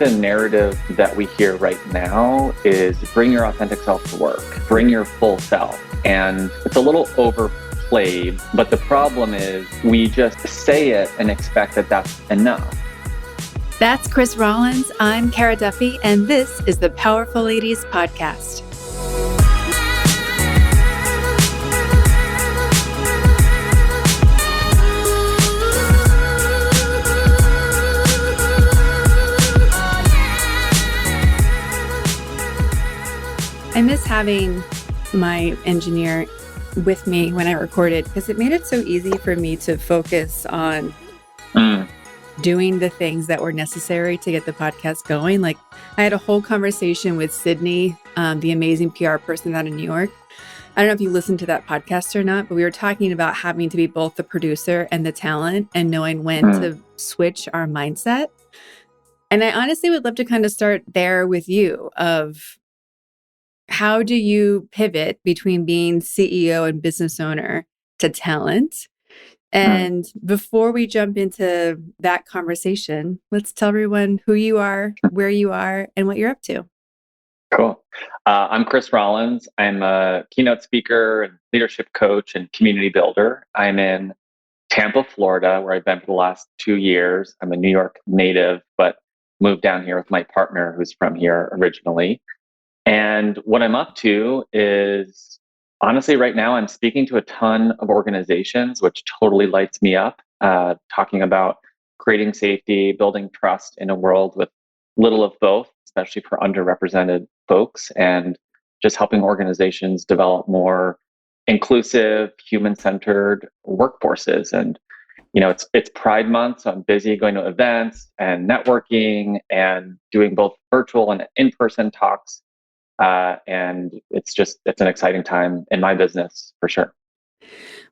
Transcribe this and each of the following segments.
the narrative that we hear right now is bring your authentic self to work, bring your full self. And it's a little overplayed, but the problem is we just say it and expect that that's enough. That's Chris Rollins. I'm Cara Duffy, and this is the Powerful Ladies Podcast. I miss having my engineer with me when I recorded because it made it so easy for me to focus on doing the things that were necessary to get the podcast going. Like I had a whole conversation with Sydney, the amazing PR person out of New York. I don't know if you listened to that podcast or not, but we were talking about having to be both the producer and the talent and knowing when to switch our mindset. And I honestly would love to kind of start there with you of how do you pivot between being CEO and business owner to talent? And before we jump into that conversation, let's tell everyone who you are, where you are, and what you're up to. Cool. I'm Chris Rollins. I'm a keynote speaker and leadership coach and community builder. I'm in Tampa, Florida, where I've been for the last 2 years. I'm a New York native, but moved down here with my partner who's from here originally. And what I'm up to is, honestly, right now, I'm speaking to a ton of organizations, which totally lights me up, talking about creating safety, building trust in a world with little of both, especially for underrepresented folks, and just helping organizations develop more inclusive, human-centered workforces. And it's Pride Month, so I'm busy going to events and networking and doing both virtual and in-person talks. And it's an exciting time in my business for sure.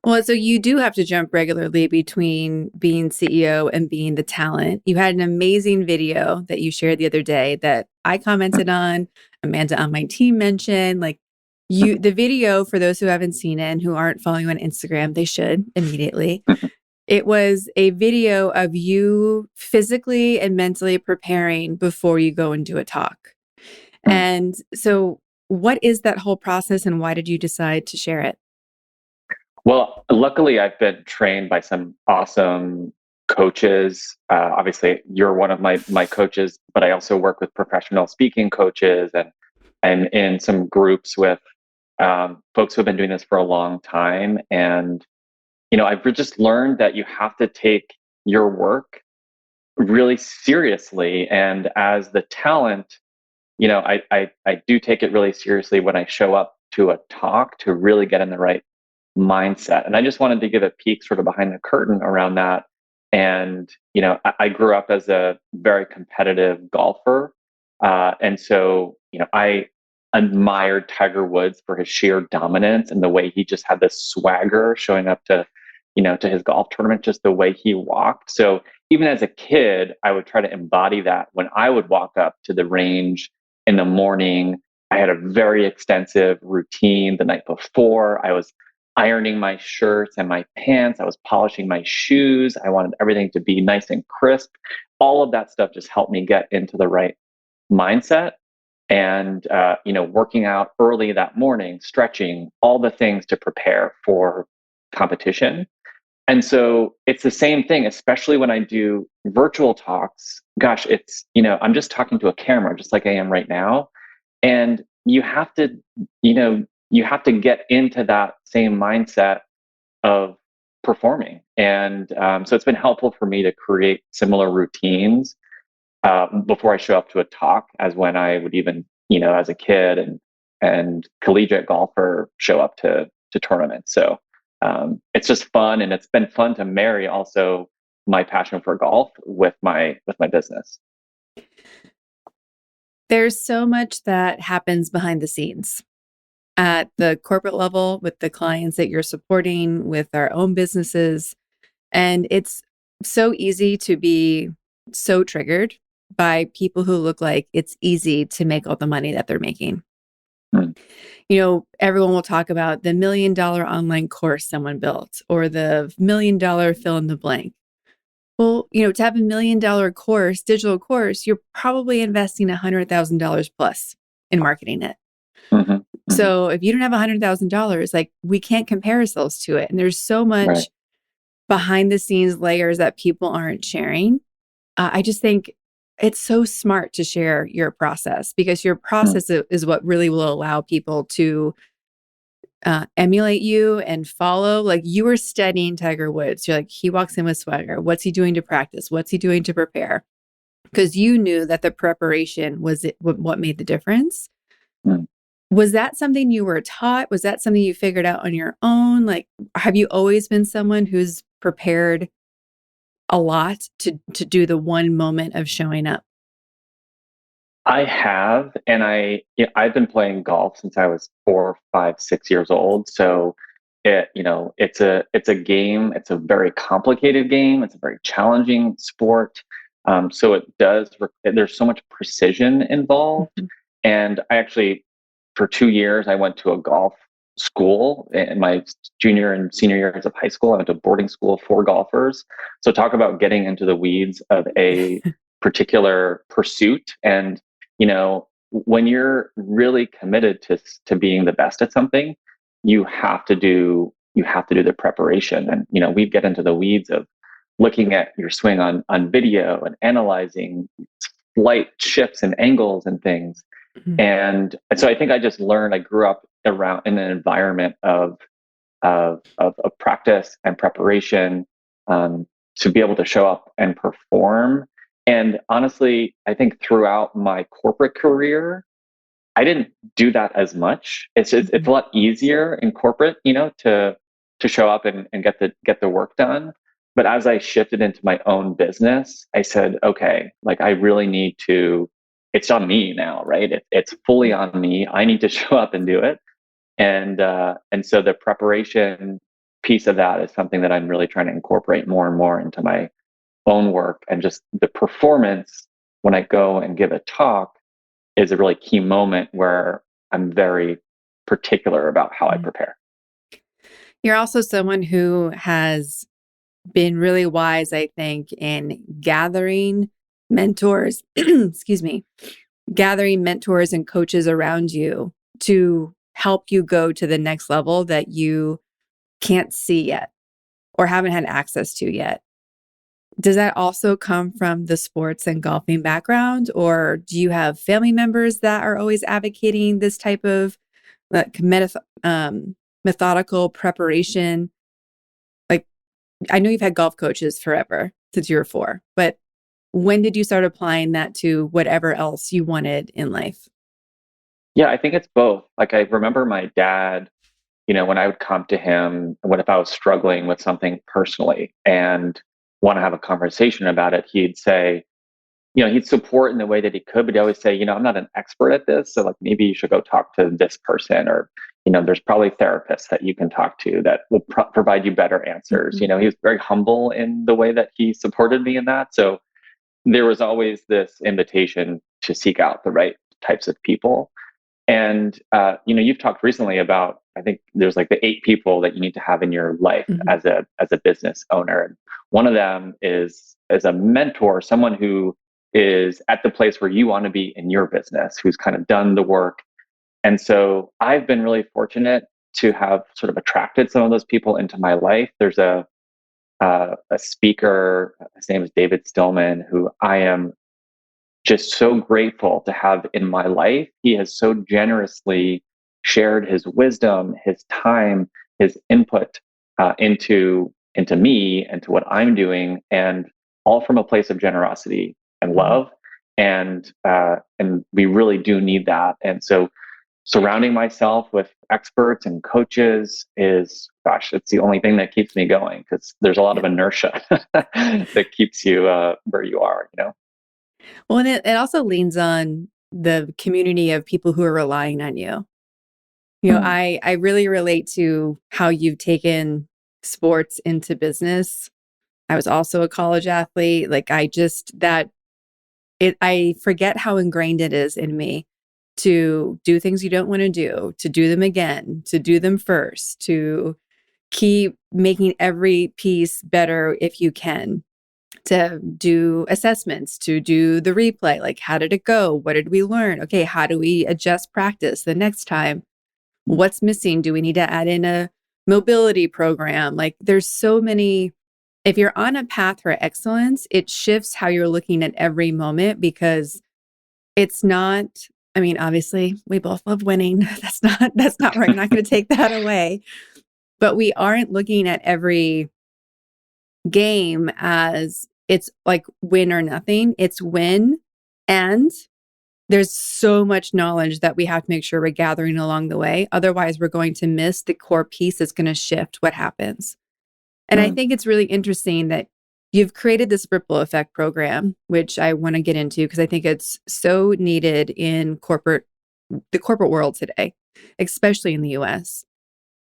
Well, so you do have to jump regularly between being CEO and being the talent. You had an amazing video that you shared the other day that I commented on. Amanda on my team mentioned, the video, for those who haven't seen it and who aren't following you on Instagram, they should immediately. It was a video of you physically and mentally preparing before you go and do a talk. And so what is that whole process and why did you decide to share it? Well, luckily, I've been trained by some awesome coaches. Obviously, you're one of my coaches, but I also work with professional speaking coaches and I'm in some groups with folks who have been doing this for a long time. And, I've just learned that you have to take your work really seriously. And as the talent, I do take it really seriously when I show up to a talk to really get in the right mindset. And I just wanted to give a peek sort of behind the curtain around that. And, I grew up as a very competitive golfer. And so, I admired Tiger Woods for his sheer dominance and the way he just had this swagger showing up to his golf tournament, just the way he walked. So even as a kid, I would try to embody that when I would walk up to the range in the morning. I had a very extensive routine the night before. I was ironing my shirts and my pants. I was polishing my shoes. I wanted everything to be nice and crisp. All of that stuff just helped me get into the right mindset. And, working out early that morning, stretching, all the things to prepare for competition. And so it's the same thing, especially when I do virtual talks. Gosh, I'm just talking to a camera, just like I am right now. And you have to get into that same mindset of performing. And so it's been helpful for me to create similar routines before I show up to a talk as when I would even, as a kid and collegiate golfer show up to tournaments. So it's just fun, and it's been fun to marry also my passion for golf with my business. There's so much that happens behind the scenes at the corporate level with the clients that you're supporting, with our own businesses. And it's so easy to be so triggered by people who look like it's easy to make all the money that they're making. Everyone will talk about the $1 million online course someone built or the $1 million fill in the blank. Well, to have $1 million course, digital course, you're probably investing $100,000 plus in marketing it. Mm-hmm. Mm-hmm. So if you don't have $100,000, like, we can't compare ourselves to it. And there's so Right. much behind the scenes layers that people aren't sharing. I just think it's so smart to share your process, because your Mm. process is what really will allow people to emulate you and follow. Like, you were studying Tiger Woods. You're like, he walks in with swagger. What's he doing to practice? What's he doing to prepare? Because you knew that the preparation was what made the difference. Mm. Was that something you were taught? Was that something you figured out on your own? Like, have you always been someone who's prepared a lot to do the one moment of showing up? I have, and I've been playing golf since I was 4, 5, 6 years old. So it's a game. It's a very complicated game. It's a very challenging sport. So there's so much precision involved. Mhm. And I actually, for 2 years, I went to a golf school in my junior and senior years of high school. I went to boarding school for golfers. So talk about getting into the weeds of a particular pursuit. And when you're really committed to being the best at something, you have to do the preparation. And we get into the weeds of looking at your swing on video and analyzing light shifts and angles and things. Mhm. And so I think I just learned. I grew up around in an environment of practice and preparation, to be able to show up and perform. And honestly, I think throughout my corporate career, I didn't do that as much. It's a Mhm. lot easier in corporate, to show up and get the work done. But as I shifted into my own business, I said, okay, like I really need to. It's on me now, right? It's fully Yeah. on me. I need to show up and do it. And so the preparation piece of that is something that I'm really trying to incorporate more and more into my own work. And just the performance when I go and give a talk is a really key moment where I'm very particular about how I Mhm. prepare. You're also someone who has been really wise, I think, in gathering mentors, excuse me, gathering mentors and coaches around you to help you go to the next level that you can't see yet or haven't had access to yet. Does that also come from the sports and golfing background, or do you have family members that are always advocating this type of like methodical preparation? Like, I know you've had golf coaches forever since you were 4, but when did you start applying that to whatever else you wanted in life? Yeah, I think it's both. Like I remember my dad, when I would come to him, what if I was struggling with something personally and want to have a conversation about it, he'd say, he'd support in the way that he could, but he always say, I'm not an expert at this. So like maybe you should go talk to this person, or, there's probably therapists that you can talk to that will provide you better answers. Mhm. He was very humble in the way that he supported me in that. So there was always this invitation to seek out the right types of people. And you've talked recently about, I think there's like the 8 people that you need to have in your life Mhm. as a business owner. And one of them is as a mentor, someone who is at the place where you want to be in your business, who's kind of done the work. And so I've been really fortunate to have sort of attracted some of those people into my life. There's a speaker, his name is David Stillman, who I am just so grateful to have in my life. He has so generously shared his wisdom, his time, his input into me and to what I'm doing, and all from a place of generosity and Mhm. love. And we really do need that. And so surrounding myself with experts and coaches is, gosh, it's the only thing that keeps me going, because there's a lot Yeah. of inertia that keeps you where you are. Well, and it also leans on the community of people who are relying on you. Mm. I really relate to how you've taken sports into business. I was also a college athlete. Like, I forget how ingrained it is in me to do things you don't want to do them again, to do them first, to keep making every piece better if you can. to do assessments, to do the replay. Like, how did it go? What did we learn? Okay, how do we adjust practice the next time? What's missing? Do we need to add in a mobility program? Like, there's so many. If you're on a path for excellence, it shifts how you're looking at every moment, because it's not, I mean, obviously we both love winning. That's not right. I'm not going to take that away. But we aren't looking at every game as it's like win or nothing. It's win. And there's so much knowledge that we have to make sure we're gathering along the way. Otherwise, we're going to miss the core piece that's going to shift what happens. And I think it's really interesting that you've created this ripple effect program, which I want to get into because I think it's so needed in the corporate world today, especially in the US.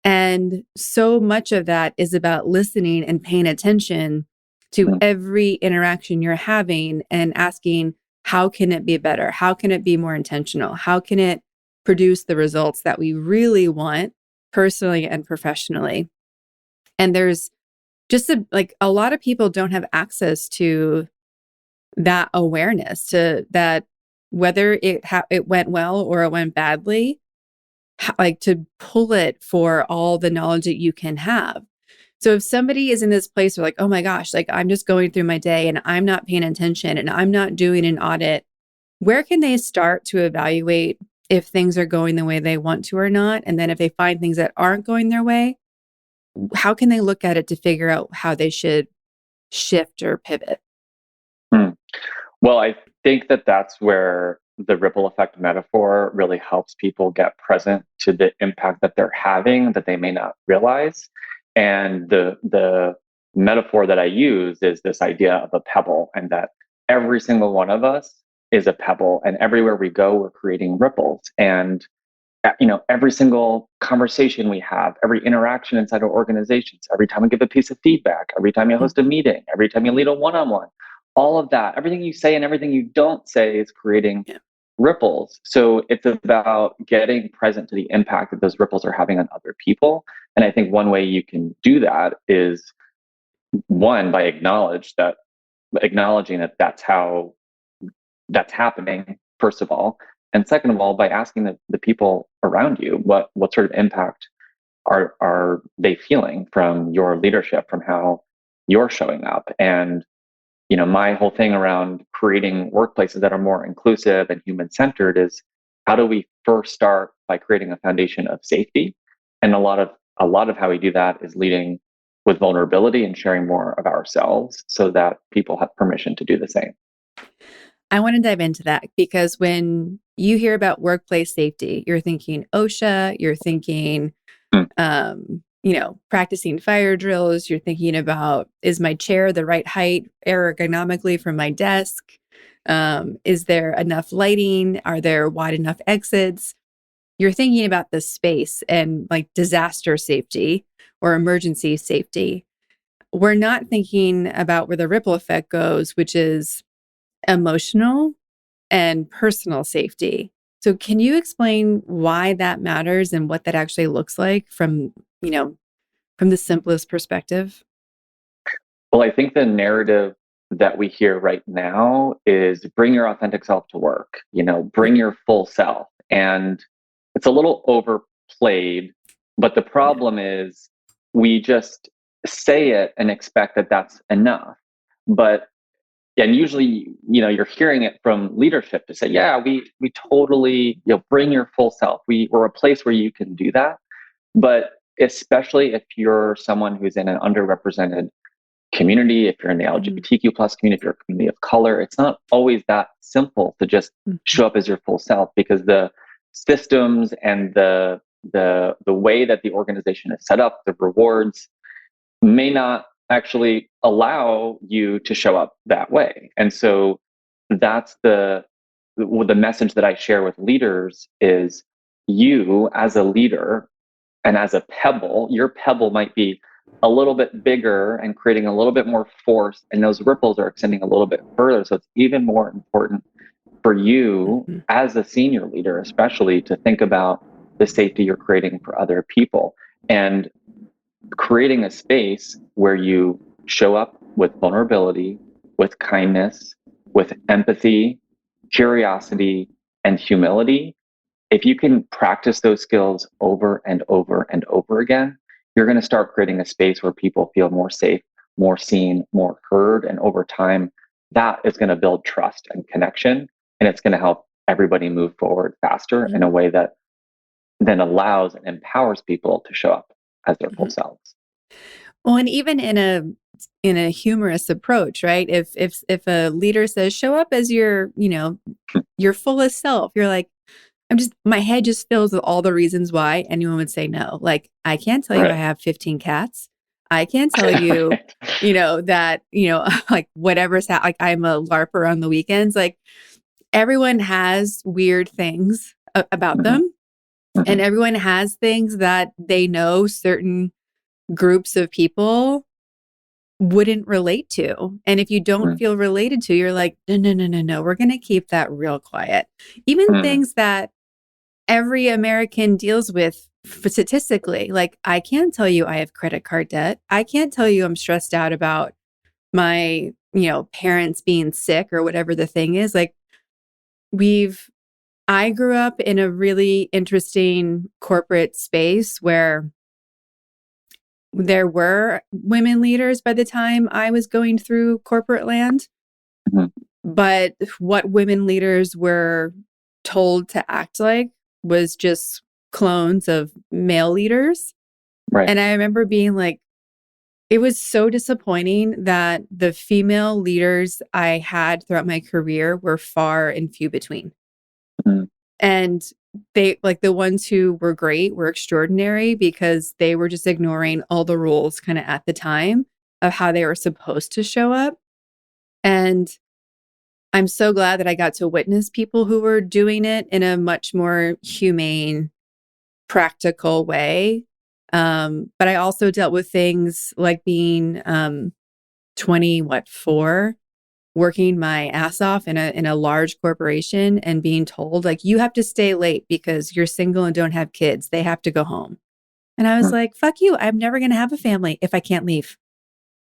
And so much of that is about listening and paying attention to every interaction you're having and asking, how can it be better? How can it be more intentional? How can it produce the results that we really want personally and professionally? And there's just a lot of people don't have access to that awareness, to that, whether it went well or it went badly, like to pull it for all the knowledge that you can have. So if somebody is in this place where like, oh my gosh, like I'm just going through my day and I'm not paying attention and I'm not doing an audit, where can they start to evaluate if things are going the way they want to or not? And then if they find things that aren't going their way, how can they look at it to figure out how they should shift or pivot? Well, I think that that's where the ripple effect metaphor really helps people get present to the impact that they're having that they may not realize. And the metaphor that I use is this idea of a pebble, and that every single one of us is a pebble, and everywhere we go, we're creating ripples. And every single conversation we have, every interaction inside our organizations, every time we give a piece of feedback, every time you host a meeting, every time you lead a one-on-one, all of that, everything you say and everything you don't say is creating ripples. So it's about getting present to the impact that those ripples are having on other people. And I think one way you can do that is, one, by acknowledging that that's how that's happening, first of all. And second of all, by asking the people around you, what sort of impact are they feeling from your leadership, from how you're showing up. And my whole thing around creating workplaces that are more inclusive and human-centered is, how do we first start by creating a foundation of safety? And a lot of how we do that is leading with vulnerability and sharing more of ourselves so that people have permission to do the same. I want to dive into that, because when you hear about workplace safety, you're thinking OSHA, you're thinking, practicing fire drills, you're thinking about, is my chair the right height ergonomically from my desk? Is there enough lighting? Are there wide enough exits? You're thinking about the space and like disaster safety or emergency safety. We're not thinking about where the ripple effect goes, which is emotional and personal safety. So can you explain why that matters and what that actually looks like from the simplest perspective? Well, I think the narrative that we hear right now is bring your authentic self to work, bring your full self. And it's a little overplayed, but the problem is we just say it and expect that that's enough. And usually, you're hearing it from leadership to say, yeah, we totally, bring your full self. We're a place where you can do that. But especially if you're someone who's in an underrepresented community, if you're in the LGBTQ plus community, if you're a community of color, it's not always that simple to just show up as your full self, because the systems and the way that the organization is set up, the rewards may not actually allow you to show up that way. And so that's the message that I share with leaders is, you as a leader and as a pebble, your pebble might be a little bit bigger and creating a little bit more force, and those ripples are extending a little bit further. So it's even more important for you as a senior leader, especially, to think about the safety you're creating for other people, and creating a space where you show up with vulnerability, with kindness, with empathy, curiosity, and humility, if you can practice those skills over and over and over again, you're going to start creating a space where people feel more safe, more seen, more heard. And over time, that is going to build trust and connection. And it's going to help everybody move forward faster in a way that then allows and empowers people to show up as their full selves. Well, and even in a humorous approach, right? If a leader says, show up as your fullest self, you're like, my head just fills with all the reasons why anyone would say no. Like, I can't tell you I have 15 cats. I can't tell you, that, like whatever's like I'm a LARPer on the weekends. Like, everyone has weird things about them. And everyone has things that they know certain groups of people wouldn't relate to. And if you don't feel related to, you're like, no, we're going to keep that real quiet. Even things that every American deals with statistically, like I can't tell you I have credit card debt. I can't tell you I'm stressed out about my, parents being sick or whatever the thing is. Like I grew up in a really interesting corporate space where there were women leaders by the time I was going through corporate land. But what women leaders were told to act like was just clones of male leaders. Right. And I remember being like, it was so disappointing that the female leaders I had throughout my career were far and few between. And they, like the ones who were great, were extraordinary because they were just ignoring all the rules kind of at the time of how they were supposed to show up. And I'm so glad that I got to witness people who were doing it in a much more humane, practical way. But I also dealt with things like being 24, working my ass off in a large corporation and being told like, you have to stay late because you're single and don't have kids. They have to go home. And I was like, fuck you. I'm never going to have a family if I can't leave.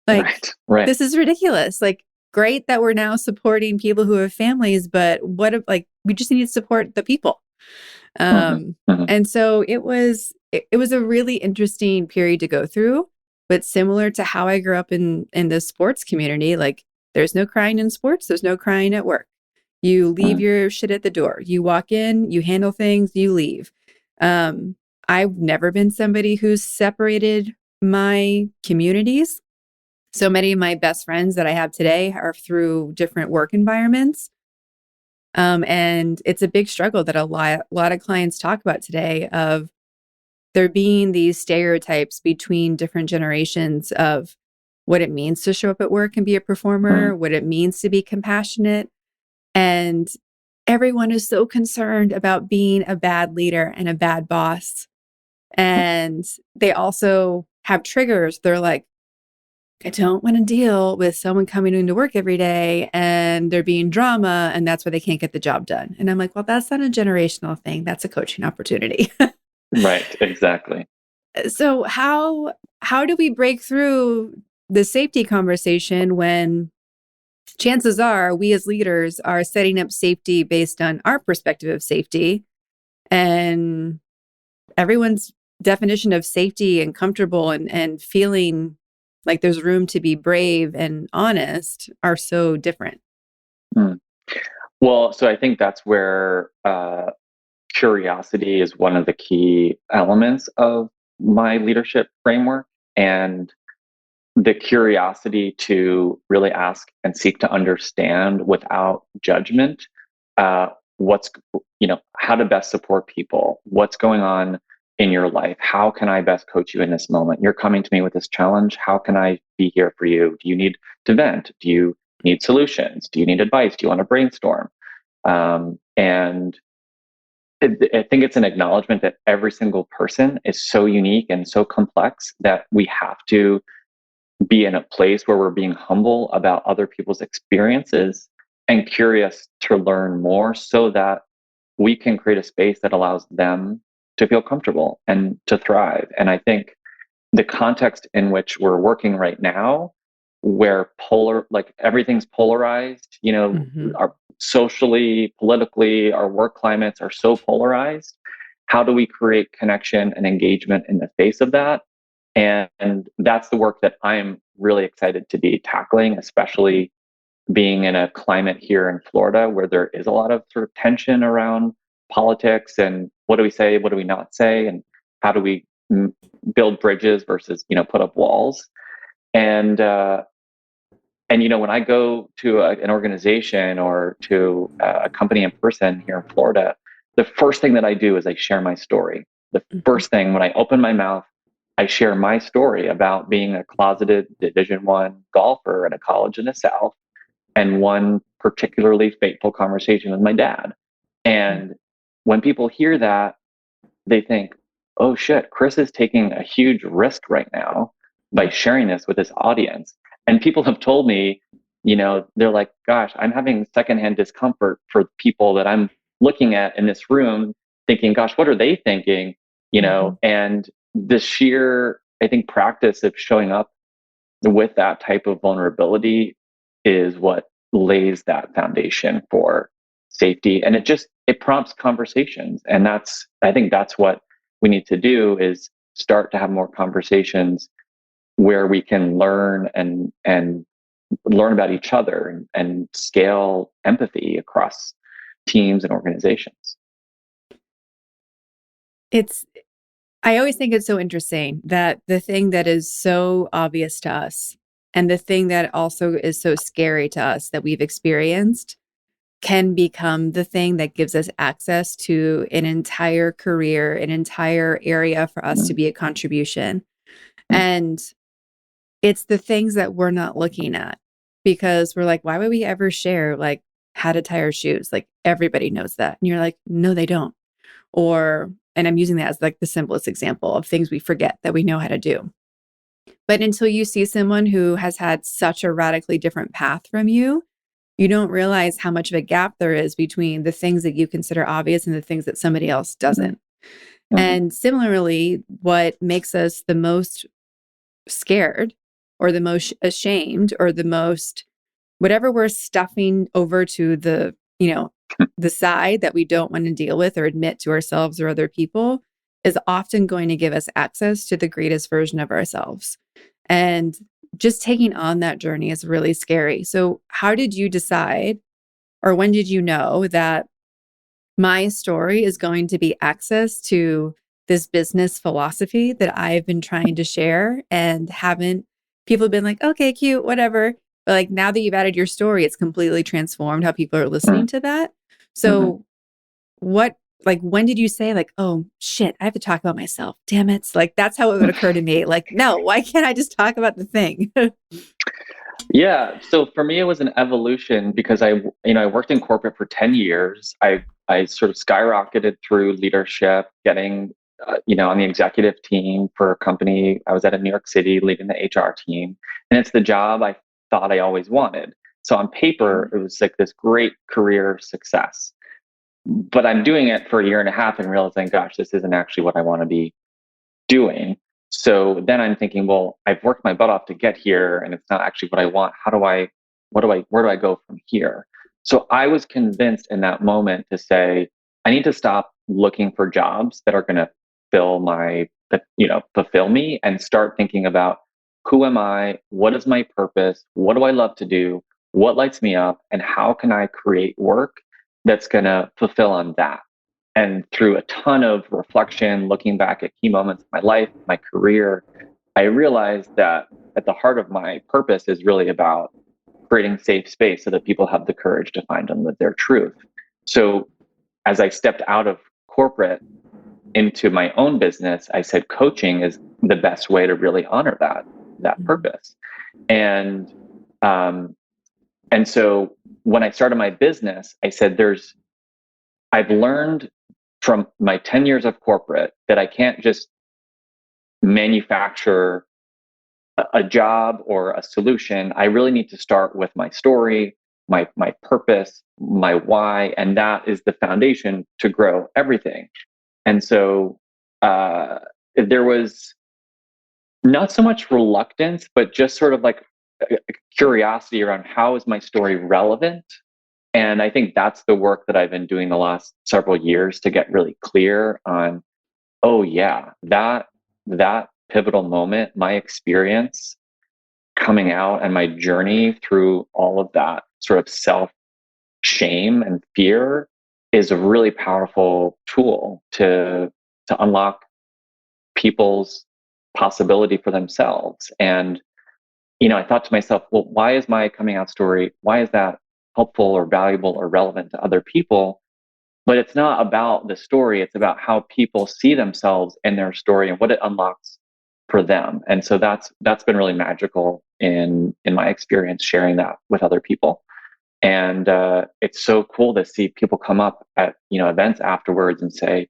Like, this is ridiculous. Like, great that we're now supporting people who have families, but what if, like, we just need to support the people. And so it was a really interesting period to go through, but similar to how I grew up in the sports community, like there's no crying in sports. There's no crying at work. You leave your shit at the door. You walk in, you handle things, you leave. I've never been somebody who's separated my communities. So many of my best friends that I have today are through different work environments. And it's a big struggle that a lot of clients talk about today of there being these stereotypes between different generations of what it means to show up at work and be a performer, what it means to be compassionate. And everyone is so concerned about being a bad leader and a bad boss. And they also have triggers. They're like, I don't want to deal with someone coming into work every day and there being drama, and that's why they can't get the job done. And I'm like, well, that's not a generational thing. That's a coaching opportunity. Right, exactly. So how do we break through the safety conversation when chances are we as leaders are setting up safety based on our perspective of safety, and everyone's definition of safety and comfortable and feeling like there's room to be brave and honest are so different? Well, so I think that's where curiosity is one of the key elements of my leadership framework, and the curiosity to really ask and seek to understand without judgment what's, how to best support people, what's going on in your life, how can I best coach you in this moment? You're coming to me with this challenge, how can I be here for you? Do you need to vent? Do you need solutions? Do you need advice? Do you want to brainstorm? And I think it's an acknowledgement that every single person is so unique and so complex that we have to be in a place where we're being humble about other people's experiences and curious to learn more so that we can create a space that allows them to feel comfortable and to thrive. And I think the context in which we're working right now where everything's polarized, our socially, politically, our work climates are so polarized. How do we create connection and engagement in the face of that? And that's the work that I'm really excited to be tackling, especially being in a climate here in Florida where there is a lot of sort of tension around politics and what do we say, what do we not say, and how do we build bridges versus put up walls. And when I go to an organization or to a company in person here in Florida, the first thing that I do is I share my story. The first thing when I open my mouth, I share my story about being a closeted Division I golfer at a college in the South and one particularly fateful conversation with my dad. And when people hear that, they think, oh shit, Chris is taking a huge risk right now by sharing this with his audience. And people have told me, they're like, gosh, I'm having secondhand discomfort for people that I'm looking at in this room thinking, gosh, what are they thinking? And the sheer, I think, practice of showing up with that type of vulnerability is what lays that foundation for safety. And it prompts conversations. And I think that's what we need to do, is start to have more conversations where we can learn and learn about each other and scale empathy across teams and organizations. I always think it's so interesting that the thing that is so obvious to us and the thing that also is so scary to us that we've experienced can become the thing that gives us access to an entire career, an entire area for us to be a contribution. And it's the things that we're not looking at, because we're like, why would we ever share like how to tie our shoes? Like everybody knows that. And you're like, no, they don't. And I'm using that as like the simplest example of things we forget that we know how to do. But until you see someone who has had such a radically different path from you, you don't realize how much of a gap there is between the things that you consider obvious and the things that somebody else doesn't. Mm-hmm. And similarly, what makes us the most scared or the most ashamed or the most whatever we're stuffing over to the side that we don't want to deal with or admit to ourselves or other people is often going to give us access to the greatest version of ourselves. And just taking on that journey is really scary. So how did you decide, or when did you know that my story is going to be access to this business philosophy that I've been trying to share and people have been like, okay, cute, whatever. But like now that you've added your story, it's completely transformed how people are listening to that. So when did you say like, oh shit, I have to talk about myself. Damn it. Like that's how it would occur to me. Like, no, why can't I just talk about the thing? Yeah. So for me, it was an evolution because I worked in corporate for 10 years. I sort of skyrocketed through leadership, getting, on the executive team for a company. I was at New York City leading the HR team, and it's the job I thought I always wanted. So on paper, it was like this great career success, but I'm doing it for a year and a half and realizing, gosh, this isn't actually what I want to be doing. So then I'm thinking, well, I've worked my butt off to get here and it's not actually what I want. Where do I go from here? So I was convinced in that moment to say, I need to stop looking for jobs that are going to fulfill me and start thinking about who am I? What is my purpose? What do I love to do? What lights me up? And how can I create work that's going to fulfill on that? And through a ton of reflection, looking back at key moments of my life, my career, I realized that at the heart of my purpose is really about creating safe space so that people have the courage to find and live their truth. So as I stepped out of corporate into my own business, I said coaching is the best way to really honor that purpose. And so when I started my business, I said I've learned from my 10 years of corporate that I can't just manufacture a job or a solution. I really need to start with my story, my purpose, my why, and that is the foundation to grow everything. And so there was not so much reluctance, but just sort of like curiosity around how is my story relevant. And I think that's the work that I've been doing the last several years to get really clear on, oh yeah, that pivotal moment, my experience coming out and my journey through all of that sort of self shame and fear is a really powerful tool to unlock people's possibility for themselves. And I thought to myself, well, why is my coming out story, why is that helpful or valuable or relevant to other people? But it's not about the story, it's about how people see themselves in their story and what it unlocks for them. And so that's been really magical in my experience sharing that with other people. And it's so cool to see people come up at events afterwards and say,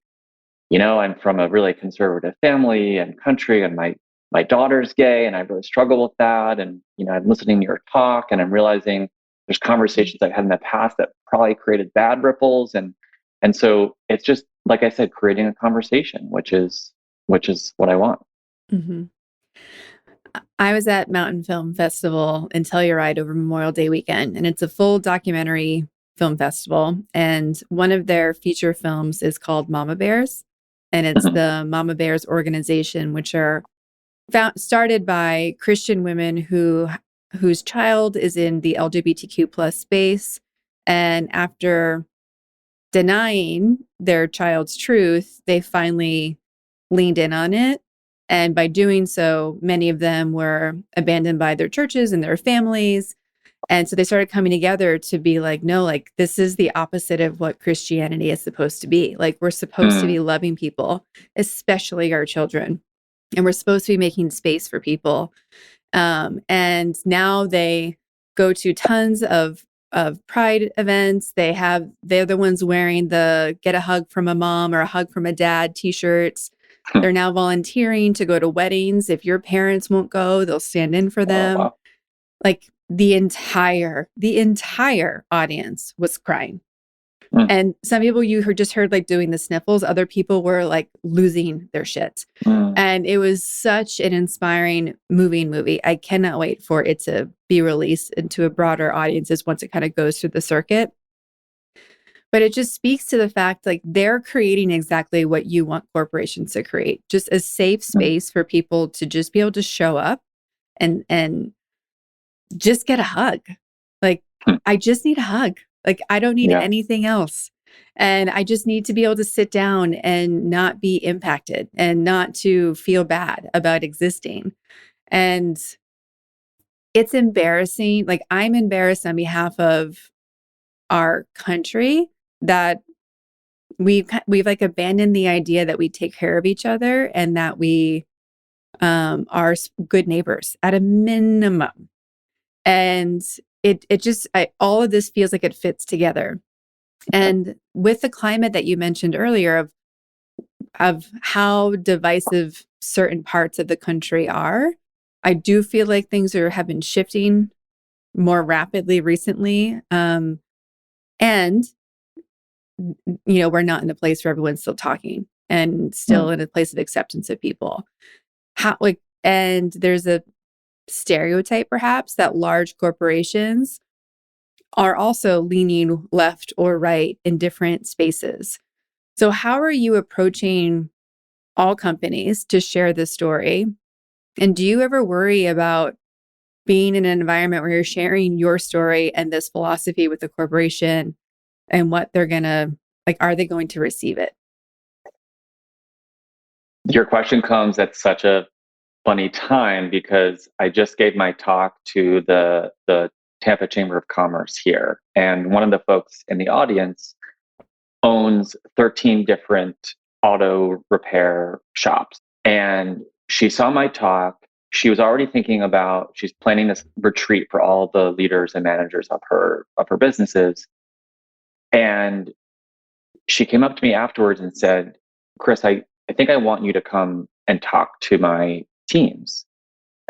I'm from a really conservative family and country, and my daughter's gay, and I really struggle with that. And I'm listening to your talk, and I'm realizing there's conversations I've had in the past that probably created bad ripples, and so it's just like I said, creating a conversation, which is what I want. Mm-hmm. I was at Mountain Film Festival in Telluride over Memorial Day weekend, and it's a full documentary film festival. And one of their feature films is called Mama Bears, and it's Mhm. the Mama Bears organization, which are started by Christian women whose child is in the LGBTQ plus space, and after denying their child's truth, they finally leaned in on it. And by doing so, many of them were abandoned by their churches and their families. And so they started coming together to be like, no, like this is the opposite of what Christianity is supposed to be. Like we're supposed to Mm. be loving people, especially our children. And we're supposed to be making space for people. And now they go to tons of pride events. They're the ones wearing the get a hug from a mom or a hug from a dad t-shirts. They're now volunteering to go to weddings. If your parents won't go, they'll stand in for Oh them. wow. Like the entire audience was crying. Mm. And some people you heard just heard like doing the sniffles. Other people were like losing their shit. Mm. And it was such an inspiring, moving movie. I cannot wait for it to be released into a broader audiences once it kind of goes through the circuit. But it just speaks to the fact like they're creating exactly what you want corporations to create, just a safe Mm. space for people to just be able to show up and just get a hug. Like, Mm. I just need a hug. Like, I don't need Yeah. anything else. And I just need to be able to sit down and not be impacted and not to feel bad about existing. And it's embarrassing. Like, I'm embarrassed on behalf of our country that we've like abandoned the idea that we take care of each other and that we are good neighbors at a minimum. And it just all of this feels like it fits together. And with the climate that you mentioned earlier of how divisive certain parts of the country are, I do feel like things have been shifting more rapidly recently. And we're not in a place where everyone's still talking and still Mm. in a place of acceptance of people. And there's a stereotype perhaps that large corporations are also leaning left or right in different spaces. So how are you approaching all companies to share this story? And do you ever worry about being in an environment where you're sharing your story and this philosophy with the corporation and what they're going to, like, are they going to receive it? Your question comes at such a funny time because I just gave my talk to the Tampa Chamber of Commerce here, and one of the folks in the audience owns 13 different auto repair shops. And she saw my talk. She was already thinking about, she's planning this retreat for all the leaders and managers of her businesses. And she came up to me afterwards and said, Chris, I think I want you to come and talk to my teams.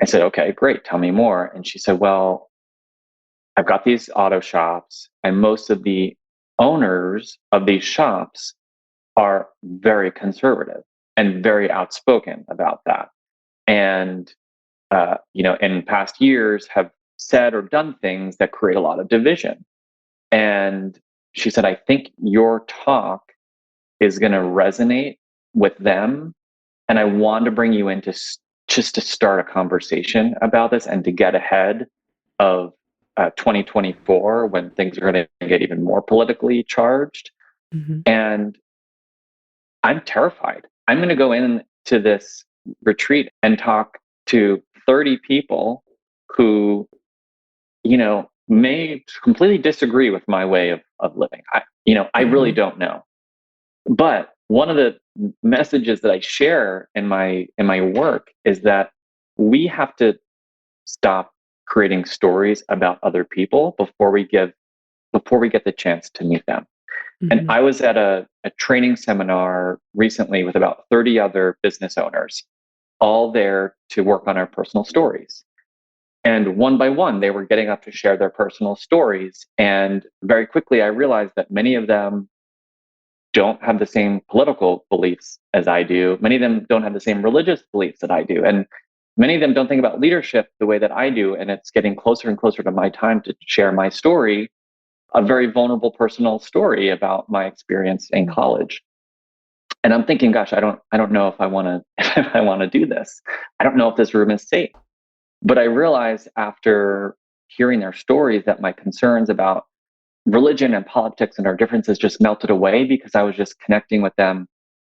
I said, okay, great. Tell me more. And she said, well, I've got these auto shops, and most of the owners of these shops are very conservative and very outspoken about that. And, in past years have said or done things that create a lot of division. And she said, I think your talk is going to resonate with them. And I want to bring you in to just to start a conversation about this and to get ahead of 2024 when things are going to get even more politically charged. Mm-hmm. And I'm terrified. I'm going to go into this retreat and talk to 30 people who, may completely disagree with my way of living. I really Mm-hmm. don't know. But one of the messages that I share in my work is that we have to stop creating stories about other people before we get the chance to meet them. And Mm-hmm. I was at a training seminar recently with about 30 other business owners, all there to work on our personal stories. And one by one, they were getting up to share their personal stories. And very quickly, I realized that many of them don't have the same political beliefs as I do. Many of them don't have the same religious beliefs that I do. And many of them don't think about leadership the way that I do. And it's getting closer and closer to my time to share my story, a very vulnerable personal story about my experience in college. And I'm thinking, gosh, I don't know if I want to if I want to do this. I don't know if this room is safe. But I realized after hearing their stories that my concerns about religion and politics and our differences just melted away because I was just connecting with them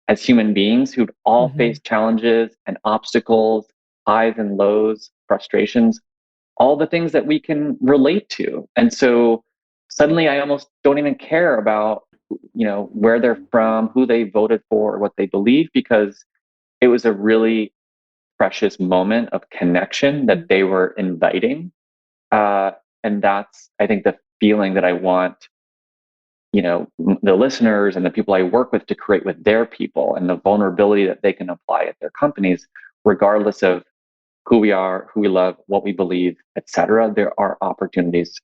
as human beings who'd all Mm-hmm. faced challenges and obstacles, highs and lows, frustrations, all the things that we can relate to. And so suddenly I almost don't even care about, where they're from, who they voted for, or what they believe, because it was a really precious moment of connection Mm-hmm. that they were inviting. Uh, and that's, I think, the feeling that I want, the listeners and the people I work with to create with their people, and the vulnerability that they can apply at their companies, regardless of who we are, who we love, what we believe, etc. There are opportunities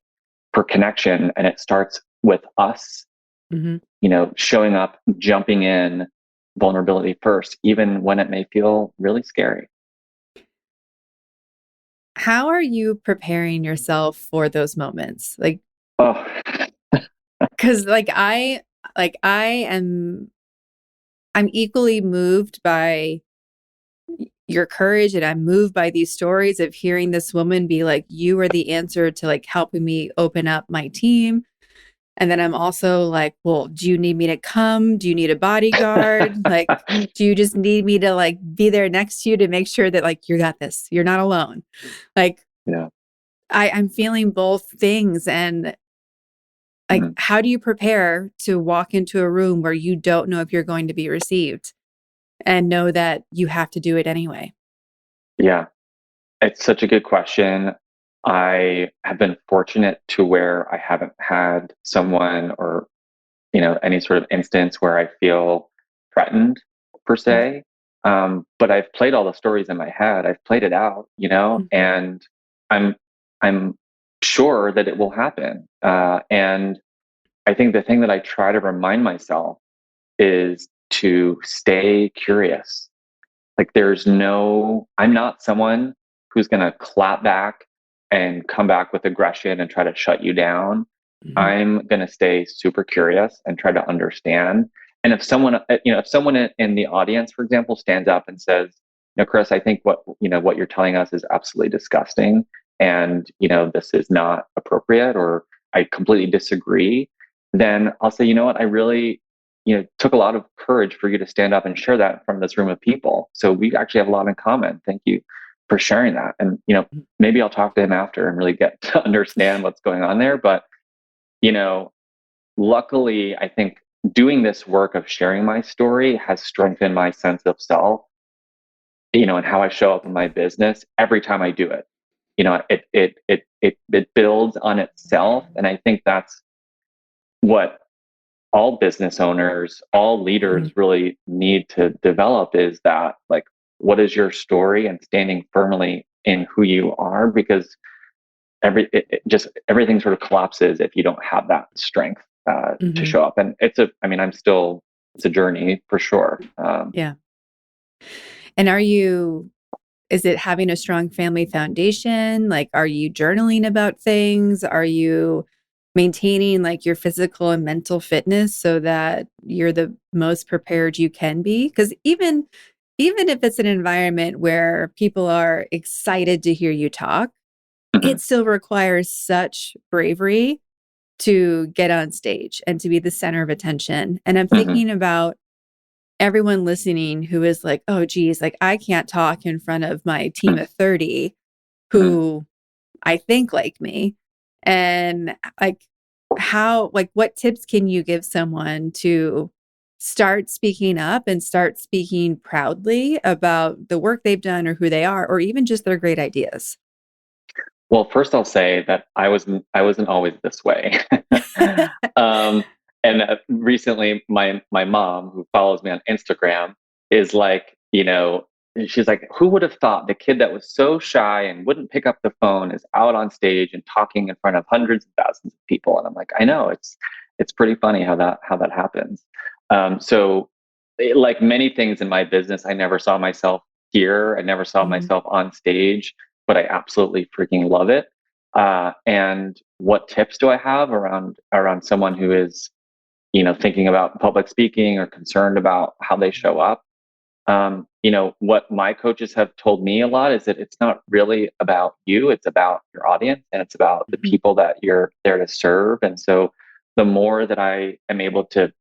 for connection, and it starts with us, Mm-hmm. showing up, jumping in, vulnerability first, even when it may feel really scary. How are you preparing yourself for those moments? Like, Oh, because I'm equally moved by your courage, and I'm moved by these stories of hearing this woman be like, you are the answer to like helping me open up my team. And then I'm also like, well, do you need me to come? Do you need a bodyguard? Like, do you just need me to like be there next to you to make sure that like you got this? You're not alone. Like, yeah. I'm feeling both things. And like, Mhm. how do you prepare to walk into a room where you don't know if you're going to be received and know that you have to do it anyway? Yeah. It's such a good question. I have been fortunate to where I haven't had someone or, any sort of instance where I feel threatened per se. But I've played all the stories in my head. I've played it out, Mm-hmm. and I'm I'm sure that it will happen. And I think the thing that I try to remind myself is to stay curious. Like I'm not someone who's going to clap back and come back with aggression and try to shut you down. Mm-hmm. I'm going to stay super curious and try to understand. And if someone in the audience, for example, stands up and says, Chris, I think what you're telling us is absolutely disgusting. And, this is not appropriate, or I completely disagree, then I'll say, you know what, I really, took a lot of courage for you to stand up and share that from this room of people. So we actually have a lot in common. Thank you for sharing that. And, maybe I'll talk to him after and really get to understand what's going on there. But, you know, luckily, I think doing this work of sharing my story has strengthened my sense of self, and how I show up in my business every time I do it. It builds on itself. And I think that's what all business owners, all Mm-hmm. leaders really need to develop, is that, like, what is your story, and standing firmly in who you are, because everything sort of collapses if you don't have that strength to Mm-hmm. show up. And it's a journey for sure. Yeah. And are you is it having a strong family foundation? Like, are you journaling about things? Are you maintaining like your physical and mental fitness so that you're the most prepared you can be? Because even if it's an environment where people are excited to hear you talk, Mhm. it still requires such bravery to get on stage and to be the center of attention. And I'm Mhm. thinking about everyone listening who is like, oh, geez, like I can't talk in front of my team Mhm. of 30 Mhm. who I think like me. And like, like, what tips can you give someone to start speaking up and start speaking proudly about the work they've done or who they are, or even just their great ideas? Well, first I'll say that I wasn't always this way. um, and recently, my mom, who follows me on Instagram, is like, she's like, who would have thought the kid that was so shy and wouldn't pick up the phone is out on stage and talking in front of hundreds of thousands of people? And I'm like, I know it's pretty funny how that happens. Like many things in my business, I never saw myself here. I never saw Mhm. myself on stage, but I absolutely freaking love it. And what tips do I have around someone who is, thinking about public speaking or concerned about how they show up? What my coaches have told me a lot is that it's not really about you, it's about your audience and it's about the Mhm. people that you're there to serve. And so the more that I am able to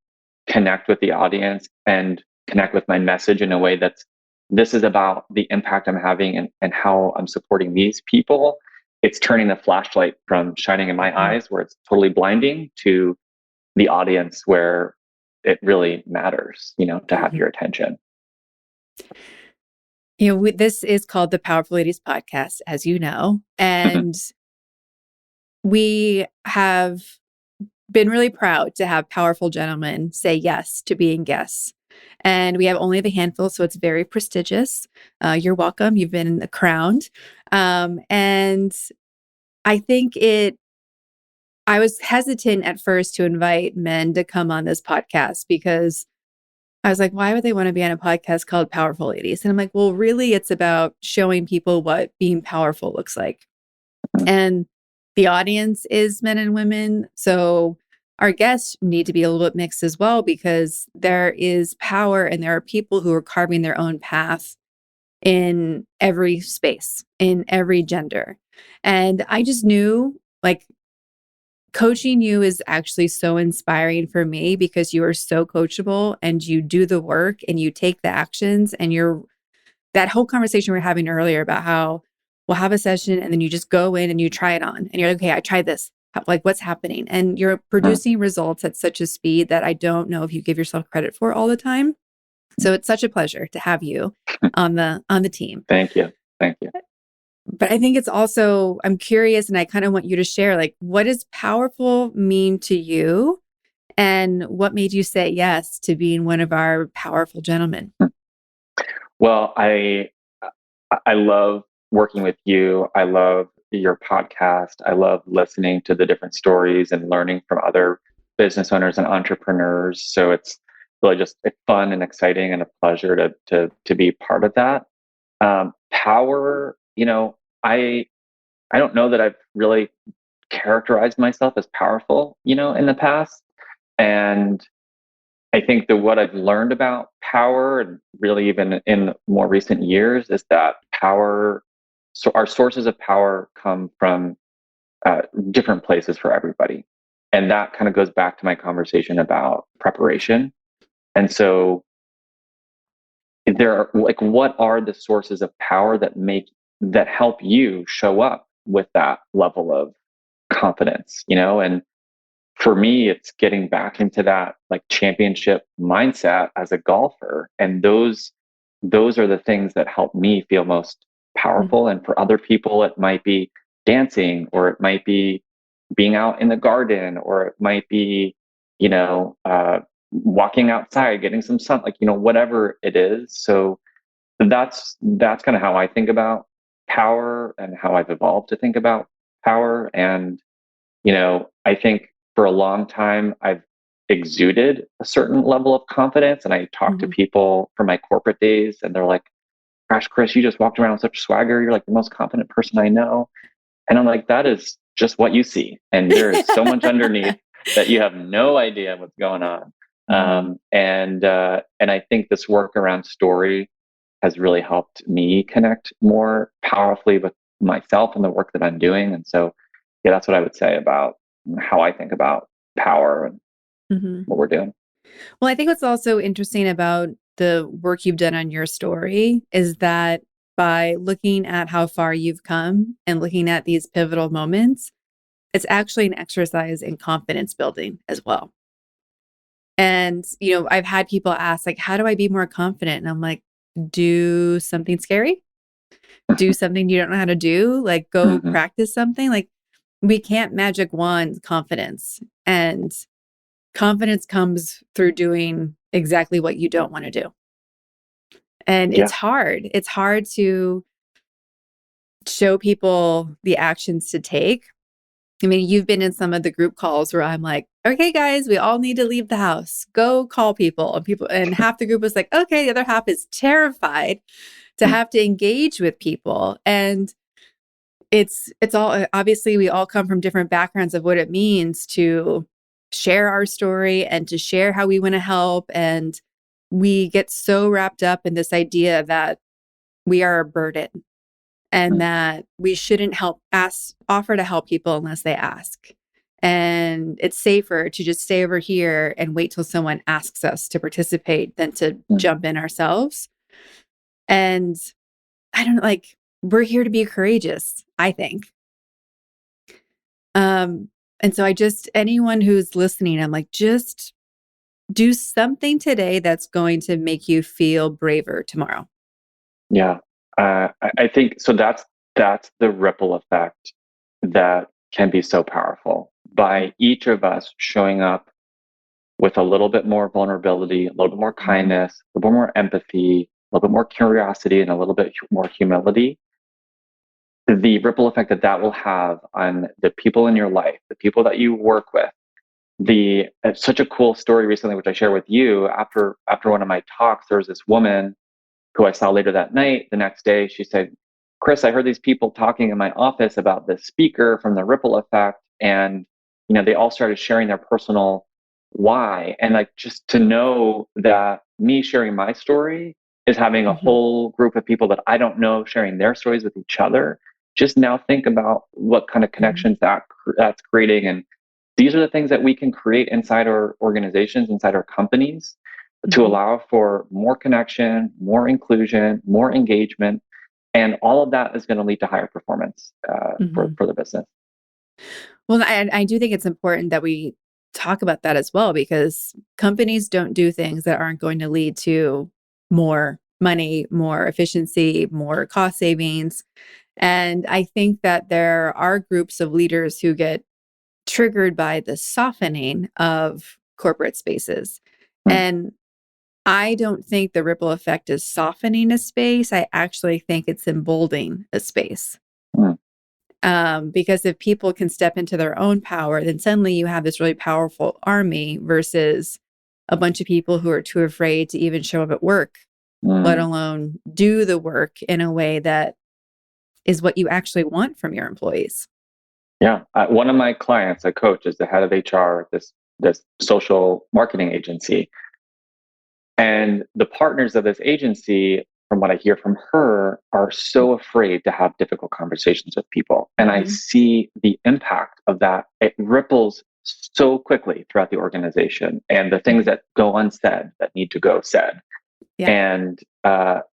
connect with the audience and connect with my message in a way that's this is about the impact I'm having and how I'm supporting these people. It's turning the flashlight from shining in my Mhm. eyes where it's totally blinding to the audience where it really matters, to have Mhm. your attention. This is called the Powerful Ladies podcast, as you know, Mhm. and we have been really proud to have powerful gentlemen say yes to being guests. And we have only a handful, so it's very prestigious. You're welcome. You've been crowned. And I think I was hesitant at first to invite men to come on this podcast because I was like, why would they want to be on a podcast called Powerful Ladies? And I'm like, well, really, it's about showing people what being powerful looks like. And the audience is men and women. So our guests need to be a little bit mixed as well because there is power and there are people who are carving their own path in every space, in every gender. And I just knew like coaching you is actually so inspiring for me because you are so coachable and you do the work and you take the actions and you're that whole conversation we were having earlier about how we'll have a session and then you just go in and you try it on and you're like, okay, I tried this. Like what's happening? And you're producing results at such a speed that I don't know if you give yourself credit for all the time. So it's such a pleasure to have you on the team. Thank you. Thank you. But I think it's also, I'm curious and I kind of want you to share like what does powerful mean to you? And what made you say yes to being one of our powerful gentlemen? Well, I love working with you. I love your podcast. I love listening to the different stories and learning from other business owners and entrepreneurs. So it's really just it's fun and exciting and a pleasure to be part of that. Power, I don't know that I've really characterized myself as powerful, in the past. And I think that what I've learned about power, and really even in more recent years, is that power. So our sources of power come from different places for everybody, and that kind of goes back to my conversation about preparation. And so there are like, what are the sources of power that help you show up with that level of confidence? And for me, it's getting back into that like championship mindset as a golfer. And those are the things that help me feel most Mhm. powerful. And for other people, it might be dancing, or it might be being out in the garden, or it might be, walking outside, getting some sun, like, whatever it is. So that's kind of how I think about power and how I've evolved to think about power. And I think for a long time, I've exuded a certain level of confidence. And I talk to Mhm. people from my corporate days, and they're like, gosh, Chris, you just walked around with such swagger. You're like the most confident person I know. And I'm like, that is just what you see. And there is so much underneath that you have no idea what's going on. And I think this work around story has really helped me connect more powerfully with myself and the work that I'm doing. And so, yeah, that's what I would say about how I think about power and what we're doing. Well, I think what's also interesting about the work you've done on your story is that by looking at how far you've come and looking at these pivotal moments, it's actually an exercise in confidence building as well. And, I've had people ask, like, how do I be more confident? And I'm like, do something scary, do something you don't know how to do, like go practice something. Like, we can't magic wand confidence. And confidence comes through doing exactly what you don't want to do. And it's hard. It's hard to show people the actions to take. I mean, you've been in some of the group calls where I'm like, okay, guys, we all need to leave the house. Go call people. And half the group was like, okay, the other half is terrified to have to engage with people. And it's all, obviously we all come from different backgrounds of what it means to share our story and to share how we want to help. And we get so wrapped up in this idea that we are a burden and that we shouldn't offer to help people unless they ask. And it's safer to just stay over here and wait till someone asks us to participate than to jump in ourselves. And I don't know, like, we're here to be courageous, I think. And so anyone who's listening, I'm like, just do something today that's going to make you feel braver tomorrow. Yeah. I think so. That's the ripple effect that can be so powerful by each of us showing up with a little bit more vulnerability, a little bit more kindness, a little bit more empathy, a little bit more curiosity, and a little bit more humility. The ripple effect that will have on the people in your life, the people that you work with. Such a cool story recently, which I shared with you after one of my talks. There was this woman who I saw later that night. The next day, she said, Chris, I heard these people talking in my office about the speaker from the ripple effect. And, they all started sharing their personal why. And like, just to know that me sharing my story is having a whole group of people that I don't know sharing their stories with each other. Just now think about what kind of connections that's creating. And these are the things that we can create inside our organizations, inside our companies, to allow for more connection, more inclusion, more engagement. And all of that is going to lead to higher performance for the business. Well, I do think it's important that we talk about that as well, because companies don't do things that aren't going to lead to more money, more efficiency, more cost savings. And I think that there are groups of leaders who get triggered by the softening of corporate spaces. And I don't think the ripple effect is softening a space. I actually think it's emboldening a space. Because if people can step into their own power, then suddenly you have this really powerful army versus a bunch of people who are too afraid to even show up at work, let alone do the work in a way that is what you actually want from your employees. Yeah. One of my clients, a coach, is the head of HR at this social marketing agency. And the partners of this agency, from what I hear from her, are so afraid to have difficult conversations with people. And I see the impact of that. It ripples so quickly throughout the organization, and the things that go unsaid that need to go said. Yeah.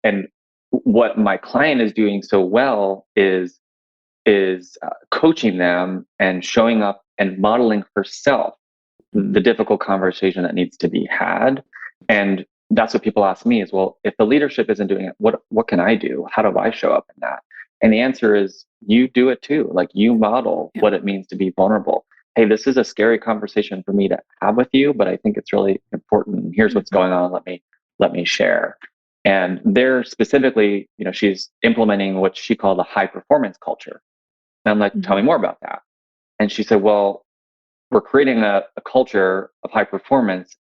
And what my client is doing so well is coaching them and showing up and modeling herself the difficult conversation that needs to be had. And that's what people ask me is, well, if the leadership isn't doing it, what can I do? How do I show up in that? And the answer is, you do it too. Like, you model what it means to be vulnerable. Hey, this is a scary conversation for me to have with you, but I think it's really important. Here's what's going on. Let me share. And there specifically, she's implementing what she called a high performance culture. And I'm like, tell me more about that. And she said, well, we're creating a culture of high performance,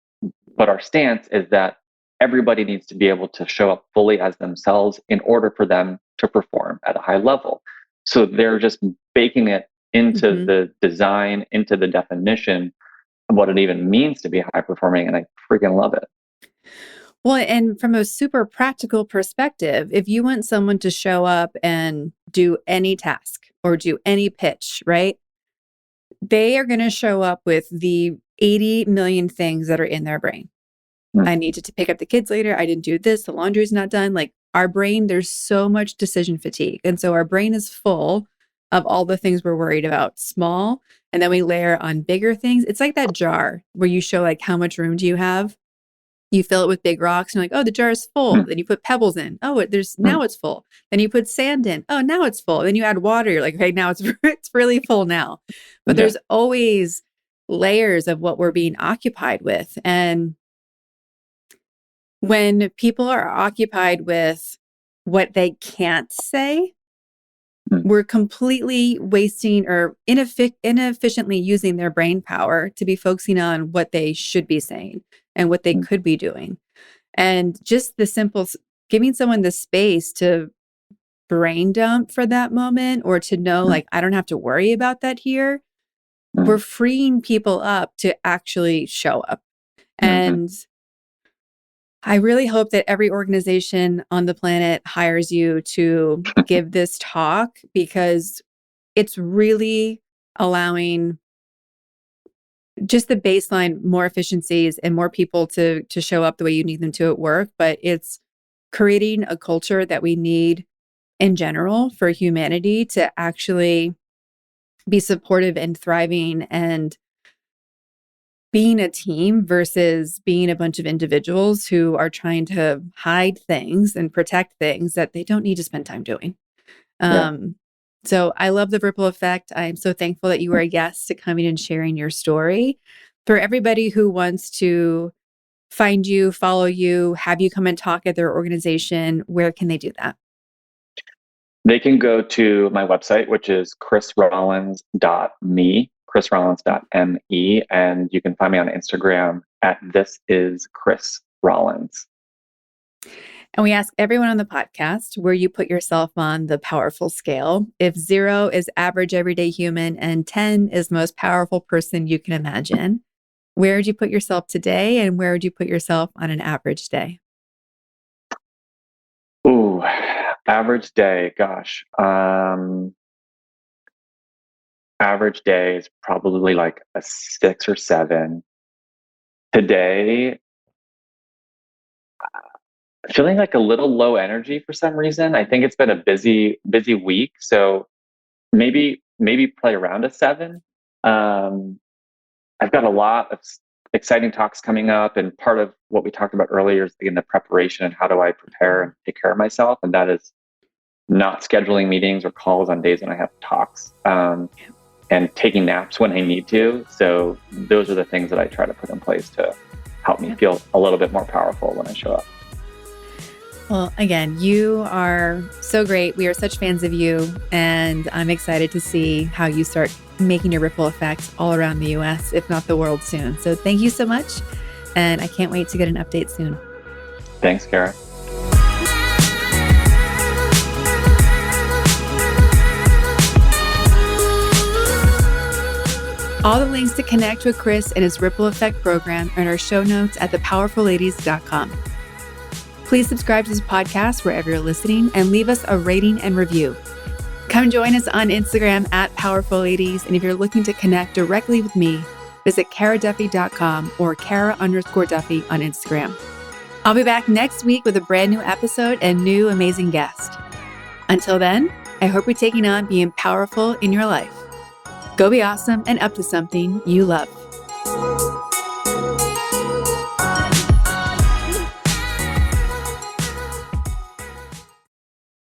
but our stance is that everybody needs to be able to show up fully as themselves in order for them to perform at a high level. So they're just baking it into the design, into the definition of what it even means to be high performing. And I freaking love it. Well, and from a super practical perspective, if you want someone to show up and do any task or do any pitch, right? They are going to show up with the 80 million things that are in their brain. I need to pick up the kids later. I didn't do this. The laundry's not done. Like our brain, there's so much decision fatigue. And so our brain is full of all the things we're worried about, small. And then we layer on bigger things. It's like that jar where you show like how much room do you have? You fill it with big rocks and you're like, oh, the jar is full. Then you put pebbles in. Oh, now it's full. Then you put sand in. Oh, now it's full. Then you add water. You're like, okay, now it's really full now. But there's always layers of what we're being occupied with. And when people are occupied with what they can't say, we're completely wasting or inefficiently using their brain power to be focusing on what they should be saying and what they could be doing. And just the simple giving someone the space to brain dump for that moment or to know, like, I don't have to worry about that here. We're freeing people up to actually show up. And I really hope that every organization on the planet hires you to give this talk because it's really allowing just the baseline, more efficiencies and more people to show up the way you need them to at work. But it's creating a culture that we need in general for humanity to actually be supportive and thriving and being a team versus being a bunch of individuals who are trying to hide things and protect things that they don't need to spend time doing. So I love the ripple effect. I'm so thankful that you were a guest to coming and sharing your story. For everybody who wants to find you, follow you, have you come and talk at their organization, where can they do that? They can go to my website, which is chrisrollins.me. chrisrollins.me, and you can find me on Instagram at @thisIsChrisRollins. And we ask everyone on the podcast where you put yourself on the powerful scale. If 0 is average everyday human and 10 is most powerful person you can imagine, where would you put yourself today and where would you put yourself on an average day? Ooh, average day, gosh. Average day is probably like a 6 or 7. Today, feeling like a little low energy for some reason. I think it's been a busy week, so maybe play around a 7. I've got a lot of exciting talks coming up, and part of what we talked about earlier is in the preparation and how do I prepare and take care of myself, and that is not scheduling meetings or calls on days when I have talks. And taking naps when I need to. So those are the things that I try to put in place to help me feel a little bit more powerful when I show up. Well, again, you are so great. We are such fans of you, and I'm excited to see how you start making your ripple effect all around the US, if not the world soon. So thank you so much, and I can't wait to get an update soon. Thanks, Kara. All the links to connect with Chris and his Ripple Effect program are in our show notes at thepowerfulladies.com. Please subscribe to this podcast wherever you're listening and leave us a rating and review. Come join us on Instagram at Powerful Ladies. And if you're looking to connect directly with me, visit karaduffy.com or Kara_Duffy on Instagram. I'll be back next week with a brand new episode and new amazing guest. Until then, I hope you're taking on being powerful in your life. Go be awesome and up to something you love.